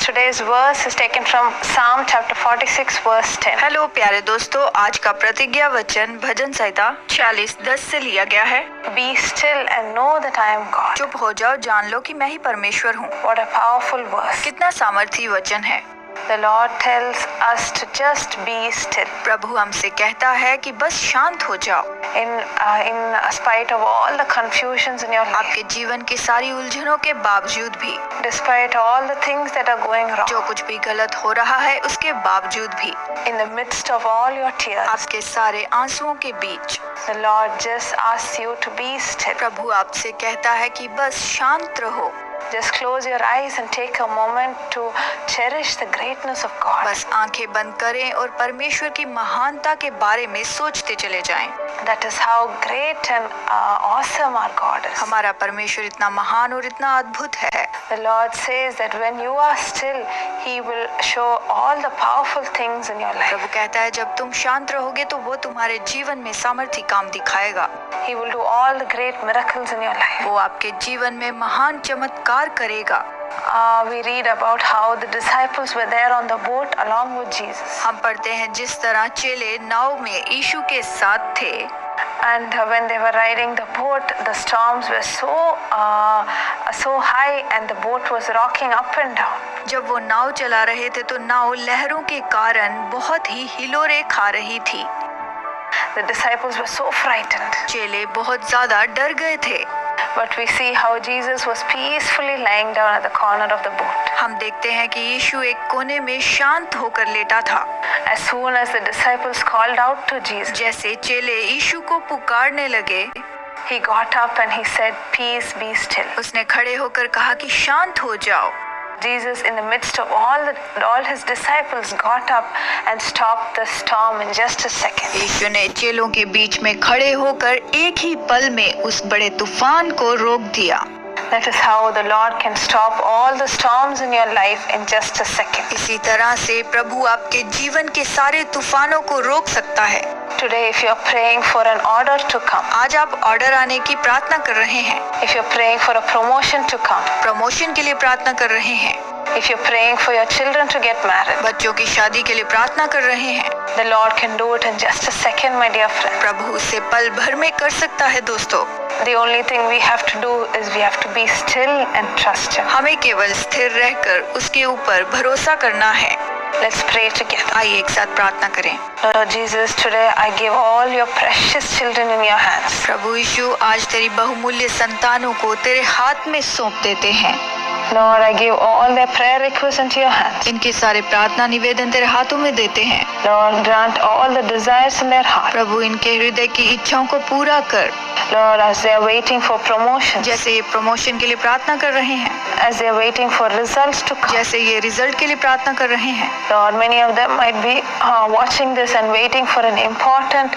Today's verse is taken from Psalm chapter 46 verse 10. Hello प्यारे दोस्तों, आज का प्रतिज्ञा वचन भजन संहिता 46:10 से लिया गया है। Be still and know that I am God. चुप हो जाओ, जान लो कि मैं ही परमेश्वर हूँ। What a powerful verse. कितना सामर्थी वचन है। The Lord tells us to just be still. प्रभु हमसे कहता है कि बस शांत हो जाओ। In spite of all the confusions in your life, आपके जीवन की सारी उलझनों के बावजूद भी, despite all the things that are going wrong, जो कुछ भी गलत हो रहा है उसके बावजूद भी, in the midst of all your tears, आपके सारे आंसुओं के बीच, the Lord just asks you to be still. प्रभु आपसे कहता है कि बस शांत रहो। Just close your eyes and take a moment to cherish the greatness of God. बस आंखें बंद करें और परमेश्वर की महानता के बारे में सोचते चले जाएं। That is how great and awesome our God is. हमारा परमेश्वर इतना महान और इतना अद्भुत है। The Lord says that when you are still, He will show all the powerful things in your life. प्रभु कहता है जब तुम शांत रहोगे तो वो तुम्हारे जीवन में सामर्थी काम दिखाएगा। He will do all the great miracles in your life. वो आपके जीवन में महान चमत्कार करेगा। We read about how the disciples were there on the boat along with Jesus. हम पढ़ते हैं जिस तरह चेले नाव में यीशु के साथ थे। And when they were riding the boat, the storms were so high and the boat was rocking up and down. जब वो नाव चला रहे थे तो नाव लहरों के कारण बहुत ही हिलोरे खा रही थी। The disciples were so frightened. चेले बहुत ज्यादा डर गए थे। But we see how Jesus was peacefully lying down at the corner of the boat. हम देखते हैं कि यीशु एक कोने में शांत होकर लेटा था। As soon as the disciples called out to Jesus, जैसे चेले यीशु को पुकारने लगे, he got up and he said, "Peace, be still." उसने खड़े होकर कहा कि शांत हो जाओ। Jesus, in the midst of all his disciples, got up and stopped the storm in just a second. यीशु ने चेलों के बीच में खड़े होकर एक ही पल में उस बड़े तूफान को रोक दिया। That is how the Lord can stop all the storms in your life in just a second. इसी तरह से प्रभु आपके जीवन के सारे तूफानों को रोक सकता है। Today, if you are praying for an order to come, आज आप ऑर्डर आने की प्रार्थना कर रहे हैं। if you are praying for a promotion to come, promotion के लिए प्रार्थना कर रहे हैं। if you are praying for your children to get married, बच्चों की शादी के लिए प्रार्थना कर रहे हैं। the Lord can do it in just a second, my dear friend. प्रभु उसे पल भर में कर सकता है दोस्तों। The only thing we have to do is we have to be still and trust Him. हमें केवल स्थिर रहकर उसके ऊपर भरोसा करना है। Let's pray together. आइए एक साथ प्रार्थना करें। Lord Jesus, today I give all your precious children in your hands. प्रभु यीशु, आज तेरी बहुमूल्य संतानों को तेरे हाथ में सौंप देते हैं। Lord, I give all their prayer requests into your hands. इनके सारे प्रार्थना निवेदन तेरे हाथों में देते हैं। Lord, grant all the desires in their heart. प्रभु इनके हृदय की इच्छाओं को पूरा कर। Lord, as they are waiting for promotion, जैसे ये प्रमोशन के लिए प्रार्थना कर रहे हैं, as they are waiting for results to come, जैसे ये रिजल्ट के लिए प्रार्थना कर रहे हैं। Lord, many of them might be watching this and waiting for an important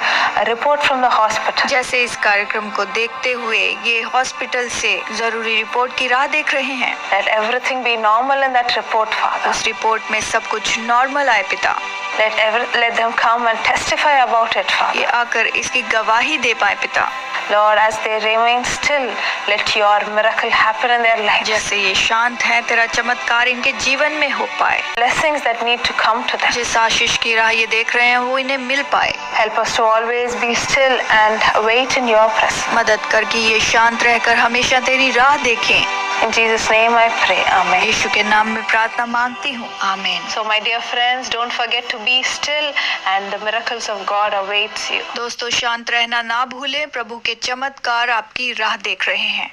report from the hospital. जैसे इस कार्यक्रम को देखते हुए ये हॉस्पिटल से जरूरी रिपोर्ट की राह देख रहे हैं। Let everything be normal in that report, Father. उस रिपोर्ट में सब कुछ नॉर्मल आए पिता। Let them come and testify about it, Father. ये आकर इसकी गवाही दे पाए पिता। Lord, as they remain still, let your miracle happen in their lives. जैसे ये शांत हैं, तेरा चमत्कार इनके जीवन में हो पाए। Blessings that need to come to them. जिस आशीष की राह ये देख रहे हैं वो इन्हें मिल पाए। Help us to always be still and wait in your presence. मदद कर कि ये शांत रहकर हमेशा तेरी राह देखें। In Jesus' name I pray. Amen. यीशु के नाम में प्रार्थना मांगती हूँ। आमीन। So my dear friends, don't forget to be still and the miracles of God awaits you. दोस्तों, शांत रहना ना भूलें, प्रभु के चमत्कार आपकी राह देख रहे हैं।